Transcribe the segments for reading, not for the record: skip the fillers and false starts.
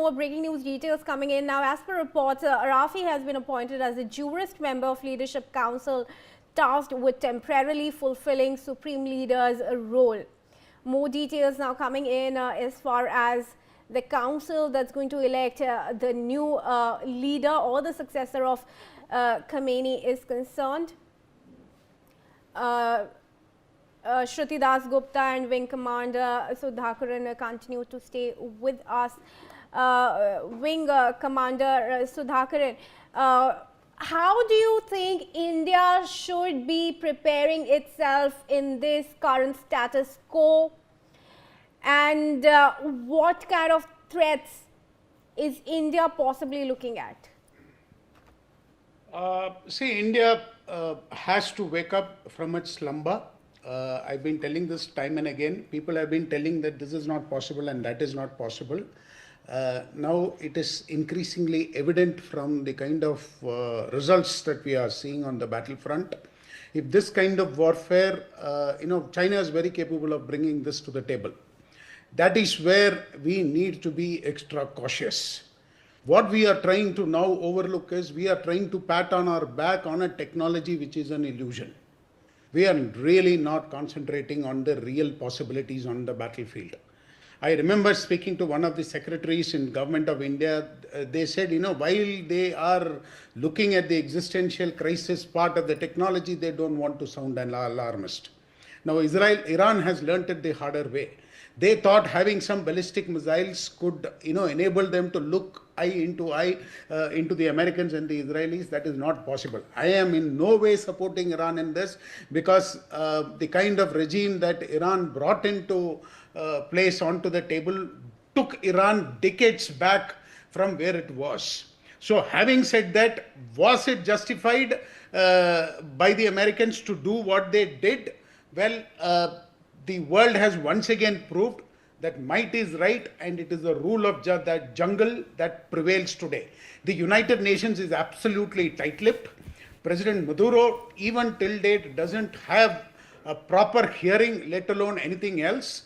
More breaking news details coming in now. As per reports, Arafi has been appointed as a jurist member of Leadership Council tasked with temporarily fulfilling Supreme Leader's role. More details now coming in as far as the council that's going to elect the new leader or the successor of Khamenei is concerned. Shruti Das Gupta and Wing Commander Sudhakaran continue to stay with us. Wing Commander Sudhakaran, how do you think India should be preparing itself in this current status quo, and what kind of threats is India possibly looking at? See, India has to wake up from its slumber. I've been telling this time and again. People have been telling that this is not possible and that is not possible. Now it is increasingly evident from the kind of results that we are seeing on the battlefront. If this kind of warfare, China is very capable of bringing this to the table. That is where we need to be extra cautious. What we are trying to now overlook is we are trying to pat on our back on a technology which is an illusion. We are really not concentrating on the real possibilities on the battlefield. I remember speaking to one of the secretaries in government of India. They said, while they are looking at the existential crisis part of the technology, they don't want to sound an alarmist. Now, Iran has learnt it the harder way. They thought having some ballistic missiles could, enable them to look eye into the Americans and the Israelis. That is not possible. I am in no way supporting Iran in this, because the kind of regime that Iran brought into place onto the table took Iran decades back from where it was. So having said that, was it justified by the Americans to do what they did? Well, the world has once again proved that might is right, and it is the rule of that jungle that prevails today. The United Nations is absolutely tight-lipped. President Maduro, even till date, doesn't have a proper hearing, let alone anything else,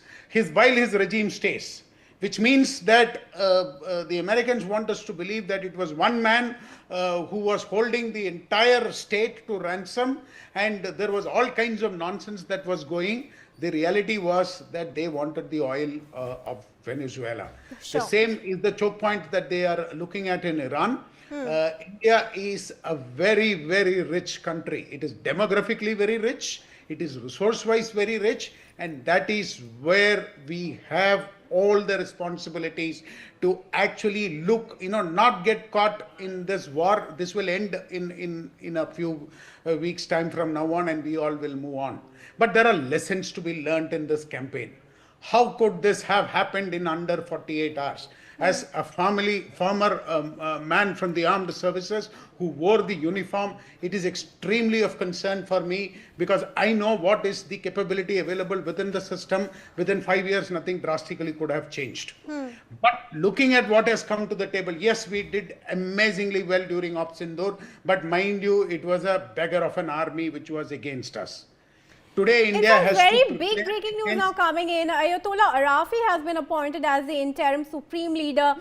while his regime stays. Which means that the Americans want us to believe that it was one man who was holding the entire state to ransom, and there was all kinds of nonsense that was going. The reality was that they wanted the oil of Venezuela. Sure. The same is the choke point that they are looking at in Iran. India is a very, very rich country. It is demographically very rich. It is resource-wise very rich. And that is where we have all the responsibilities to actually look, not get caught in this war. This will end in a few weeks' time from now on, and we all will move on. But there are lessons to be learnt in this campaign. How could this have happened in under 48 hours? As a former man from the armed services who wore the uniform, it is extremely of concern for me, because I know what is the capability available within the system. Within 5 years, nothing drastically could have changed. But looking at what has come to the table, yes, we did amazingly well during Op Sindoor, but mind you, it was a beggar of an army which was against us. Today, India has very big breaking news now coming in. Ayatollah Arafi has been appointed as the interim supreme leader.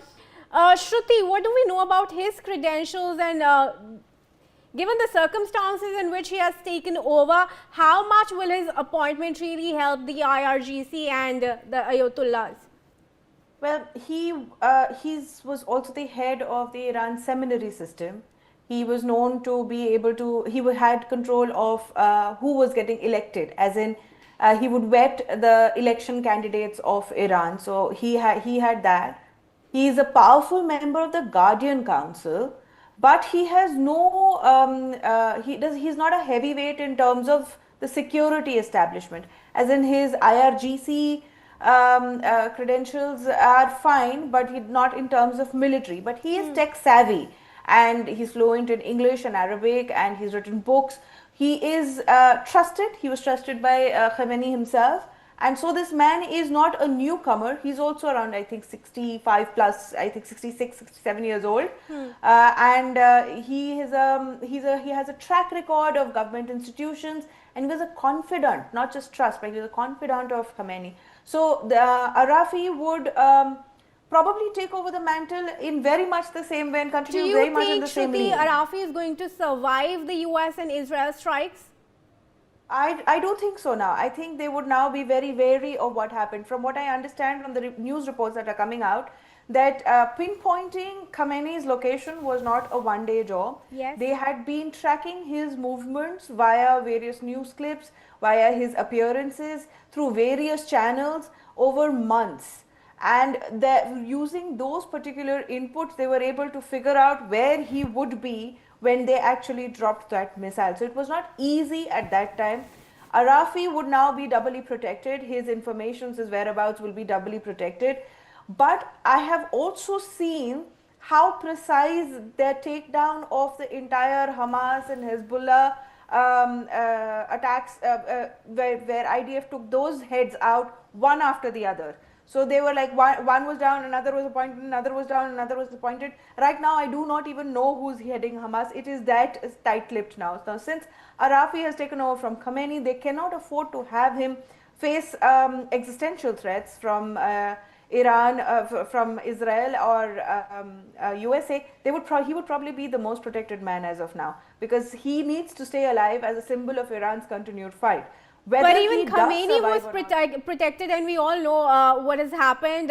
Shruti, what do we know about his credentials, and given the circumstances in which he has taken over, how much will his appointment really help the IRGC and the Ayatollahs? Well, he was also the head of the Iran seminary system. He was known to be able to, he had control of who was getting elected, as in he would vet the election candidates of Iran. So he had that. He is a powerful member of the Guardian Council, but he has no, he's not a heavyweight in terms of the security establishment, as in his IRGC credentials are fine, but not in terms of military. But he is tech savvy, and he's fluent in English and Arabic, and he's written books. He is trusted. He was trusted by Khamenei himself. And so this man is not a newcomer. He's also around, I think, 65 plus, I think 66, 67 years old. And he has a track record of government institutions, and he was a confidant, not just trust, but he was a confidant of Khamenei. So the Arafi would probably take over the mantle in very much the same way and Do continue you very much in think the same Shruti vein. Arafi is going to survive the US and Israel strikes? I do think so now. I think they would now be very wary of what happened. From what I understand from the news reports that are coming out, that pinpointing Khamenei's location was not a one-day job. Yes. They had been tracking his movements via various news clips, via his appearances, through various channels over months. And using those particular inputs, they were able to figure out where he would be when they actually dropped that missile. So it was not easy at that time. Arafi would now be doubly protected. His information, his whereabouts will be doubly protected. But I have also seen how precise their takedown of the entire Hamas and Hezbollah attacks, where IDF took those heads out one after the other. So they were like, one was down, another was appointed, another was down, another was appointed. Right now, I do not even know who's heading Hamas. It is that tight-lipped now. Now, since Arafi has taken over from Khamenei, they cannot afford to have him face existential threats from Iran, from Israel or USA. He would probably be the most protected man as of now, because he needs to stay alive as a symbol of Iran's continued fight. But even Khamenei was protected, and we all know what has happened.